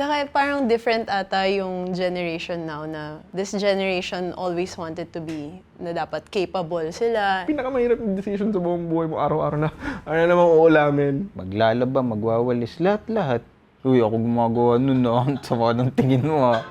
Saka parang different ata yung generation now na this generation always wanted to be na dapat capable sila. Pinakamahirap yung decision sa buong buhay mo araw-araw na ano namang uulamin. Maglalaba, magwawalis, lahat-lahat. Uy, ako gumagawa nun na. Ang sama ng tingin mo ah.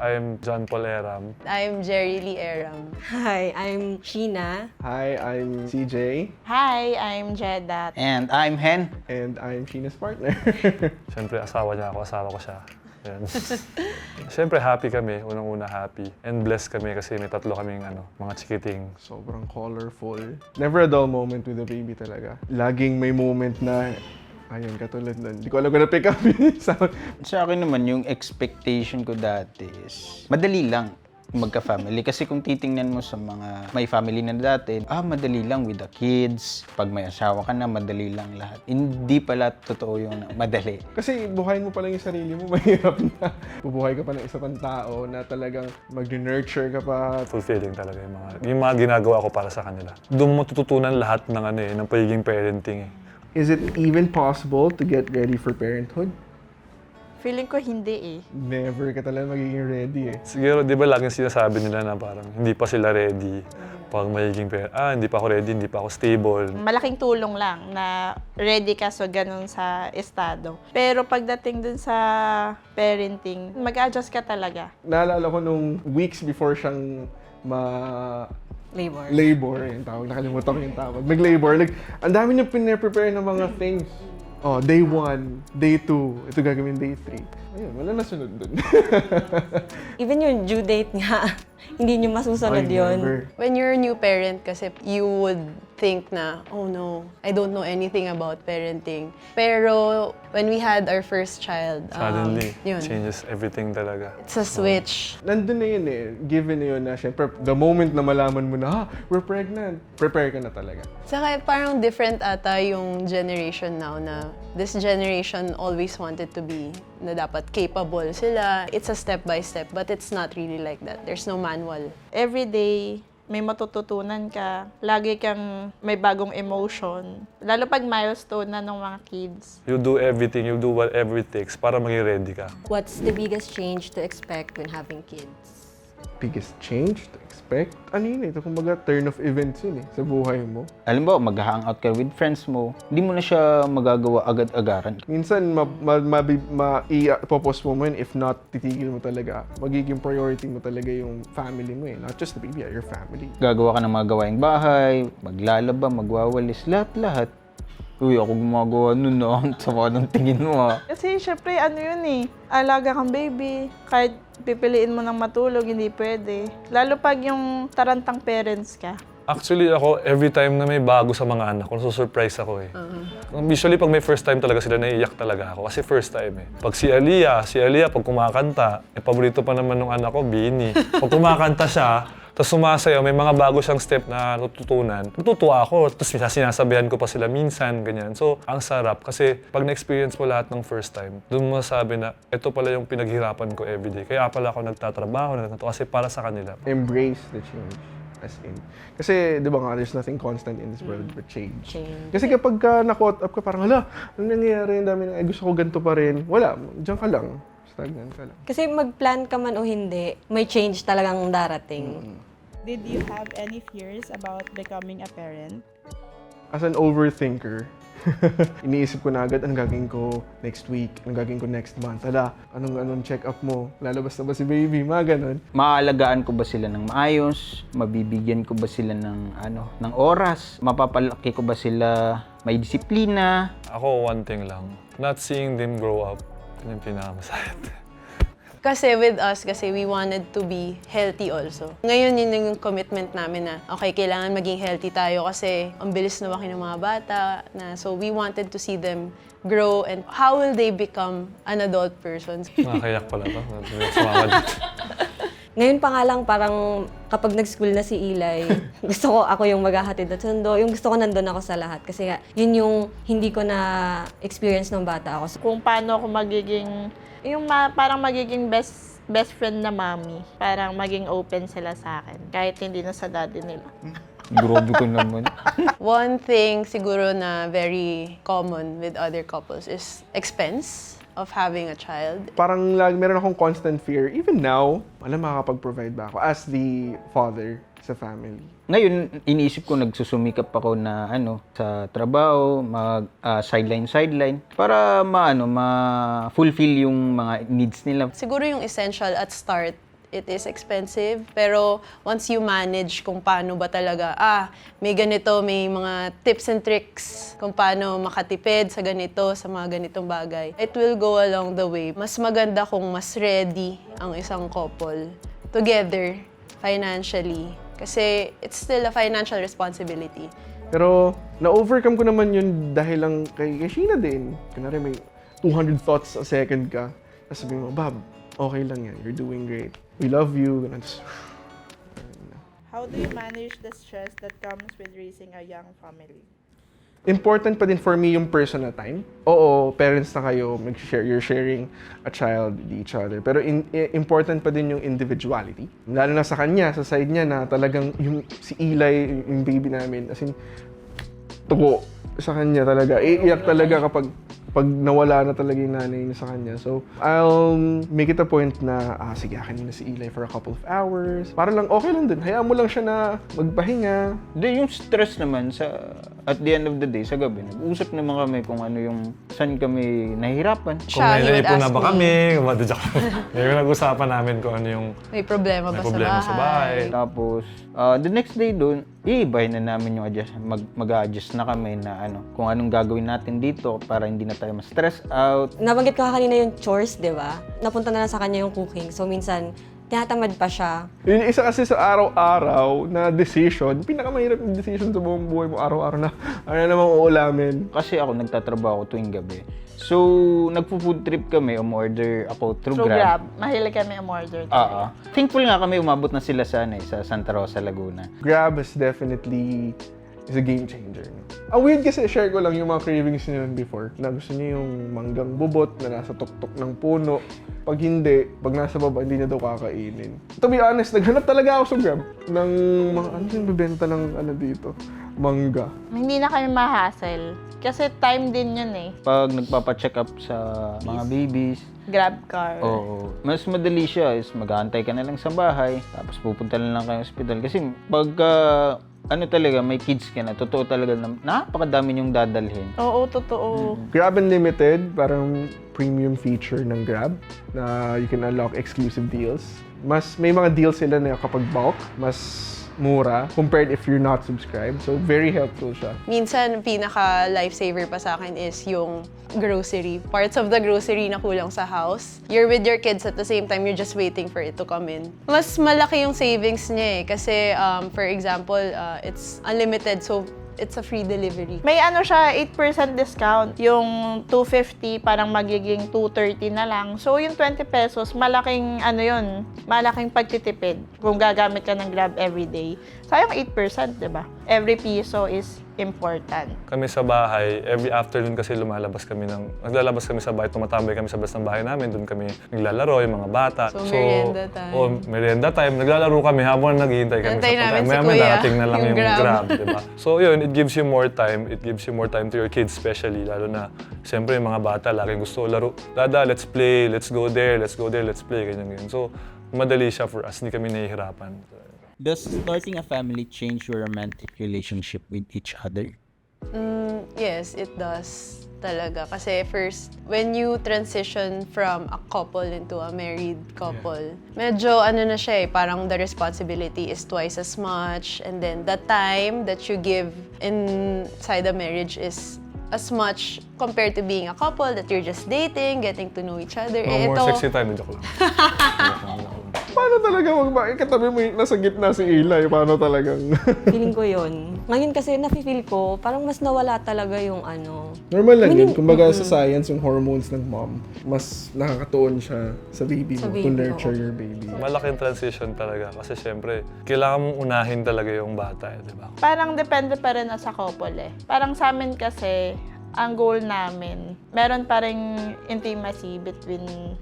I'm John Paul Eram. I'm Jerry Lee Eram. Hi, I'm Sheena. Hi, I'm CJ. Hi, I'm Jeddah. And I'm Hen. And I'm Sheena's partner. Siyempre, asawa niya ako, asawa ko siya. Yan. Siyempre, happy kami. Unang-una happy. And blessed kami kasi may tatlo kaming mga chikiting. Sobrang colorful. Never a dull moment with the baby talaga. Laging may moment na, ayun, katulad nun. Hindi ko alam kung na-pick up yung sound. Sa akin naman, yung expectation ko dati is madali lang magka-family. Kasi kung titingnan mo sa mga may family na dati, madali lang with the kids. Pag may asawa ka na, madali lang lahat. Hindi pala totoo yung madali. Kasi buhayin mo pa lang yung sarili mo, mahirap na. Bubuhay ka pa ng isa pang tao na talagang mag-nurture ka pa. Fulfilling talaga yung mga ginagawa ko para sa kanila. Doon mo tututunan lahat ng pagiging parenting. Is it even possible to get ready for parenthood? Feeling ko hindi eh. Never ka talaga magiging ready eh. Siguro, di ba laging sinasabi nila na parang hindi pa sila ready pag magiging hindi pa ako ready, hindi pa ako stable. Malaking tulong lang na ready ka so ganun sa estado. Pero pagdating dun sa parenting, mag-adjust ka talaga. Naalala ko nung weeks before siyang labor, yung tawag, nakalimutan ko yung tawag. Mag-labor, ang dami niya pinaprepare ng mga things. Oh, day 1, day 2, ito gagawin day 3. Ayun, wala na sunod dun. Even yung due date nga, hindi nyo masusunod Ay, yun. never. When you're a new parent kasi you would think na, oh no, I don't know anything about parenting. Pero when we had our first child, Suddenly, yun, changes everything talaga. it's a switch. Nandun na yun eh, given na yun na syempre, the moment na malaman mo na, we're pregnant, prepare ka na talaga. Saka parang different ata yung generation now na this generation always wanted to be na dapat capable sila. It's a step by step, but it's not really like that. There's no manual. Every day, may matututunan ka. Lagi kang may bagong emotion. Lalo pag milestone na ng mga kids. You do everything, you do whatever it takes para maging ready ka. What's the biggest change to expect when having kids? Biggest change to expect? Ano yun eh? Ito kumbaga turn of events yun eh, sa buhay mo. Alam mo, mag-hangout ka with friends mo, hindi mo na siya magagawa agad-agaran. Minsan, i-postpone mo yun, if not, titigil mo talaga. Magiging priority mo talaga yung family mo eh. Not just the baby, your family. Gagawa ka ng mga gawaing bahay, maglalaba, magwawalis, lahat-lahat. Uy, ako gumagawa nun na. Ang sama ng tingin mo ah. Kasi syempre, yun eh, alaga kang baby. Kahit pipiliin mo ng matulog, hindi pwede. Lalo pag yung tarantang parents ka. Actually, ako, every time na may bago sa mga anak ko, nasusurprise ako eh. Usually, pag may first time talaga sila, naiiyak talaga ako. Kasi first time eh. Pag si Aliyah, pag kumakanta, paborito pa naman ng anak ko, Bini. Pag kumakanta siya, tapos sumasayaw, may mga bago siyang step na natutunan. Natutuwa ako, tapos sinasabihan ko pa sila minsan, ganyan. So, ang sarap kasi pag na-experience mo lahat ng first time, doon mo masabi na ito pala yung pinaghirapan ko everyday. Kaya pala ako nagtatrabaho, kasi para sa kanila. Embrace the change. As in. Kasi, di ba nga, there's nothing constant in this world but change. Kasi kapag na-caught up ka, parang, hala, ano nangyayari? Ang dami gusto ko ganito pa rin. Wala, diyan ka lang. Stagnant ka lang. Kasi mag-plan ka man o hindi, may change talagang darating. Did you have any fears about becoming a parent? As an overthinker, iniisip ko na agad, anong gagawin ko next week, anong gagawin ko next month. Hala, anong check-up mo? Lalabas na ba si baby? Mga ganun. Maaalagaan ko ba sila ng maayos? Mabibigyan ko ba sila ng oras? Mapapalaki ko ba sila may disiplina? Ako, one thing lang. Not seeing them grow up, yun yung pinakamasayat. Kasi with us, kasi we wanted to be healthy also. Ngayon, yun yung commitment namin na, okay, kailangan maging healthy tayo kasi ang bilis lumaki ng mga bata. So we wanted to see them grow and how will they become an adult person. Nakakayak pala to. Sumama dito. Ngayon pa nga lang parang kapag nag-school na si Eli, gusto ko ako yung maghahatid at sundo. Yung gusto ko nandun ako sa lahat. Kasi nga, yun yung hindi ko na experience ng bata ako. Kung paano ako magiging, parang magiging best friend na mommy. Parang maging open sila sa akin. Kahit hindi na sa daddy nila. Grabe ko naman. One thing siguro na very common with other couples is expense of having a child. Parang meron akong constant fear. Even now, makakapag-provide ba ako as the father sa family? Ngayon, iniisip ko, nagsusumikap ako na sa trabaho, sideline para ma-fulfill yung mga needs nila. Siguro yung essential at start, it is expensive. Pero once you manage kung paano ba talaga, may ganito, may mga tips and tricks kung paano makatipid sa ganito, sa mga ganitong bagay, it will go along the way. Mas maganda kung mas ready ang isang couple together financially. Kasi it's still a financial responsibility. Pero na-overcome ko naman yun dahil lang kay Sheena din. Kunwari may 200 thoughts a second ka. Tapos sabihin mo, Bob, okay lang yan. You're doing great. We love you. Ganun. How do you manage the stress that comes with raising a young family? Important pa din for me yung personal time. Oo, parents na kayo, you're sharing a child with each other. Pero important pa din yung individuality. Lalo na sa kanya, sa side niya na talagang si Eli, yung baby namin, as in, tugo sa kanya talaga. Iiyak talaga kapag nawala na talaga yung nanay niya sa kanya. So, I'll make it a point na, sige, akin na si Eli for a couple of hours. Para lang, okay lang din. Hayaan mo lang siya na magpahinga. Hindi, yung stress naman at the end of the day, sa gabi, nag-usap naman kami kung saan kami nahihirapan. Kung may He would naipon na ask ba me, kami, may nag-usapan namin kung ano yung may problema ba sa bahay. Tapos, the next day doon, iibahin na namin yung adjust. Mag-adjust na kami na kung anong gagawin natin dito para hindi na tayo ma-stress out. Nabanggit ko kanina yung chores, di ba? Napunta na lang sa kanya yung cooking. So, minsan, tinatamad pa siya. Yun yung isa kasi sa araw-araw na decision, pinakamahirap na decision sa buong buhay mo araw-araw na namang uulamin. Kasi ako nagtatrabaho tuwing gabi. So, nagpo-food trip kami, umorder ako through Grab. Mahilig kami umorder. Thankful nga kami, umabot na sila sa Santa Rosa, Laguna. Grab is definitely a game changer. No? Ang weird kasi, share ko lang yung mga cravings niyo before. Na gusto niyo yung manggang bubot na nasa tuktok ng puno. Pag hindi, pag nasa baba, hindi na daw kakainin. To be honest, naghanap talaga ako sa Grab ng mga, yung bibenta ng dito? Mangga. Hindi na kami ma-hassle. Kasi time din yun eh. Pag nagpapacheck up sa mga babies, Grab car. oo, mas madali siya is mag-aantay ka na lang sa bahay, tapos pupunta na lang kayo sa hospital. Kasi pagka talaga, may kids ka na, totoo talaga na napakadami yung dadalhin. Oo, totoo. Grab Unlimited, parang premium feature ng Grab na you can unlock exclusive deals. May mga deals sila na kapag bulk, mas mura compared if you're not subscribed. So, very helpful siya. Minsan, pinaka-lifesaver pa sa akin is yung grocery. Parts of the grocery na kulang sa house. You're with your kids at the same time, you're just waiting for it to come in. Mas malaki yung savings niya eh. Kasi, for example, it's unlimited. So, it's a free delivery. May siya, 8% discount. Yung 250 parang magiging 230 na lang. So, yung 20 pesos, malaking yun, malaking pagtitipid kung gagamit ka ng Grab everyday. Sayang 8%, di ba? Every piso is important. Kami sa bahay, every afternoon kasi naglalabas kami sa bahay, tumatambay kami sa labas ng bahay namin, doon kami naglalaro, yung mga bata. So, merienda time. Merienda time. Naglalaro kami habang naghihintay kami Antay sa namin si pagkain. Kuya, Darating na lang yung yung Grab. Grab, diba? So yun, it gives you more time. It gives you more time to your kids, especially. Lalo na, siyempre, yung mga bata, laging gusto laro. Dada, let's play, let's go there, let's play, ganyan. So, madali siya for us. Hindi kami nahihirapan. Does starting a family change your romantic relationship with each other? Yes, it does talaga. Kasi first, when you transition from a couple into a married couple, medyo na siya eh, parang the responsibility is twice as much, and then the time that you give inside the marriage is as much compared to being a couple that you're just dating, getting to know each other. No more sexy time, joke lang. Paano talaga katabi mo nasa gitna si Eli? Paano talagang... Feeling ko yun. Ngayon kasi nafe-feel ko, parang mas nawala talaga yung Normal lang yun. Kumbaga sa science, yung hormones ng mom, mas nakakatuon siya sa baby mo, to baby, nurture oo. your baby. Malaking transition talaga. Kasi syempre, kailangan mong unahin talaga yung bata, di ba? Parang depende pa rin sa couple eh. Parang sa amin kasi, ang goal namin, meron pa ring intimacy between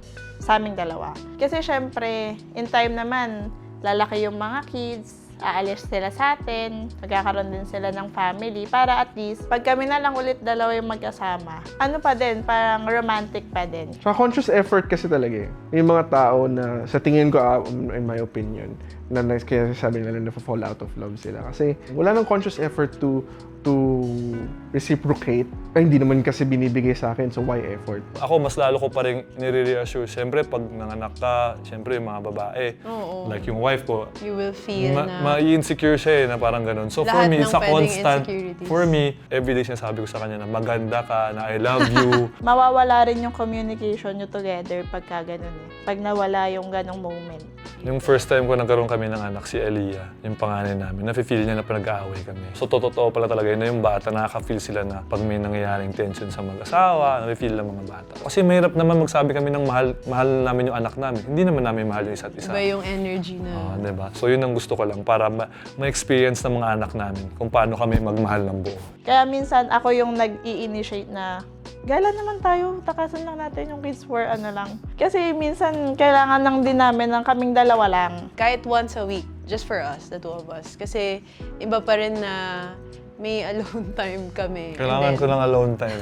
sa aming dalawa. Kasi syempre, in time naman, lalaki yung mga kids, aalis sila sa atin, magkakaroon din sila ng family para at least pag kami na lang ulit dalawa yung magkasama, ano pa din, parang romantic pa din. Tsaka conscious effort kasi talaga eh. May mga tao na sa tingin ko, in my opinion, na kaya sabi nila na fall out of love sila. Kasi wala nang conscious effort to reciprocate. Ay, hindi naman kasi binibigay sa akin, so why effort? Ako, mas lalo ko pa rin nire-reassure. Siyempre, pag nanganak ka, siyempre yung mga babae, Oo. like yung wife ko, You will feel na... ma-insecure siya na parang ganun. So for Lahat me, ng sa pwedeng constant, insecurities. for me, everyday sinasabi ko sa kanya na maganda ka, na I love you. Mawawala rin yung communication nyo together pagka ganun eh. Pag nawala yung ganong moment. Yung first time ko nagkaroon kami ng anak, si Elia, yung panganay namin, nafe-feel niya na pinag-aaway kami. So totoo pala talaga yun na yung bata, nakaka-feel sila na pag may nangyayaring tension sa mag-asawa, nafe-feel ng mga bata. Kasi mahirap naman magsabi kami ng mahal namin yung anak namin. Hindi naman namin mahal yung isa't isa. Iba yung energy na... Diba? So yun ang gusto ko lang para ma-experience ng mga anak namin kung paano kami magmahal ng buo. Kaya minsan ako yung nag-i-initiate na gala naman tayo, takasan lang natin yung kids for ano lang. Kasi minsan kailangan lang din namin ng kaming dalawa lang. Kahit once a week, just for us, the two of us. Kasi iba pa rin na may alone time kami. Kailangan ko ng alone time.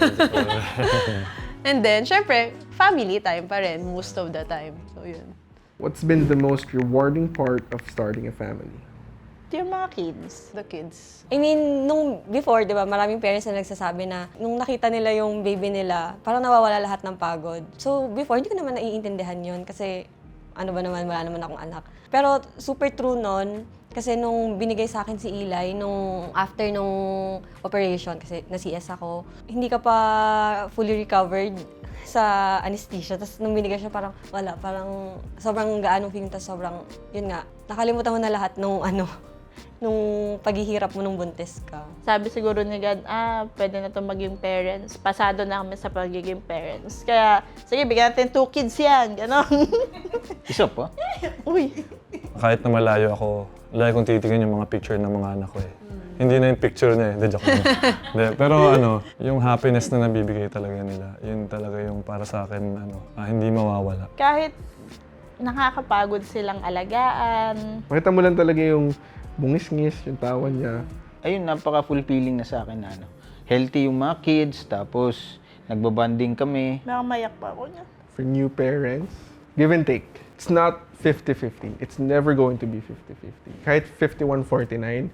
And then, syempre, family time pa rin most of the time. So, yun. What's been the most rewarding part of starting a family? Yung mga kids. The kids. I mean, nung before, di ba, maraming parents na nagsasabi na nung nakita nila yung baby nila, parang nawawala lahat ng pagod. So, before, hindi ko naman naiintindihan yun kasi ano ba naman, wala naman akong anak. Pero super true nun, kasi nung binigay sa akin si Eli, nung after nung operation, kasi na-CS ako, hindi ka pa fully recovered sa anesthesia. Tapos nung binigay siya, parang wala, parang sobrang gaanong feeling, tapos sobrang, yun nga, nakalimutan mo na lahat nung nung paghihirap mo nung buntis ka. Sabi siguro ni God, pwede na ito maging parents. Pasado na kami sa pagiging parents. Kaya, sige, bigyan natin 2 kids yan. Ganon. Isa pa? Uy. Kahit na malayo ako, lagi kong titingin yung mga picture ng mga anak ko eh. Hindi na yung picture niya eh, hindi, joke lang. Hindi, pero yung happiness na nabibigay talaga nila, yun talaga yung para sa akin, hindi mawawala. Kahit nakakapagod silang alagaan. Makita mo lang talaga yung bungis-ngis, yung tawa niya. Ayun, napaka-fulfilling na sa akin na healthy yung mga kids, tapos nagbabanding kami. Mayak pa ako niya. For new parents, give and take. It's not 50-50. It's never going to be 50-50. Kahit 51-49,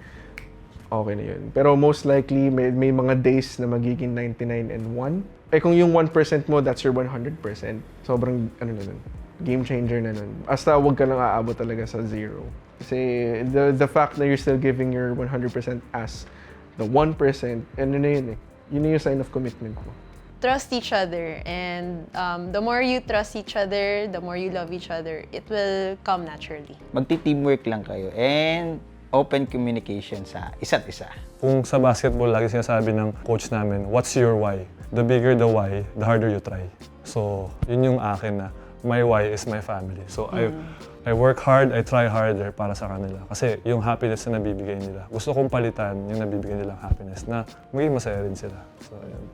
okay na yun. Pero most likely, may mga days na magiging 99 and 1. Eh kung yung 1% mo, that's your 100%. Sobrang, na nun, game changer na nun. Basta huwag ka nang aabot talaga sa 0. Kasi the fact that you're still giving your 100% as the 1%, na yun eh. Yun yung sign of commitment mo. Trust each other. And the more you trust each other, the more you love each other, it will come naturally. Magti-teamwork lang kayo and open communication sa isa't isa. Kung sa basketball, lagi sinasabi ng coach namin, what's your why? The bigger the why, the harder you try. So, yun yung akin na, my why is my family. So, I work hard, I try harder para sa kanila. Kasi yung happiness na nabibigay nila, gusto kong palitan yung nabibigay nilang happiness na maging masaya rin sila. So, ayun.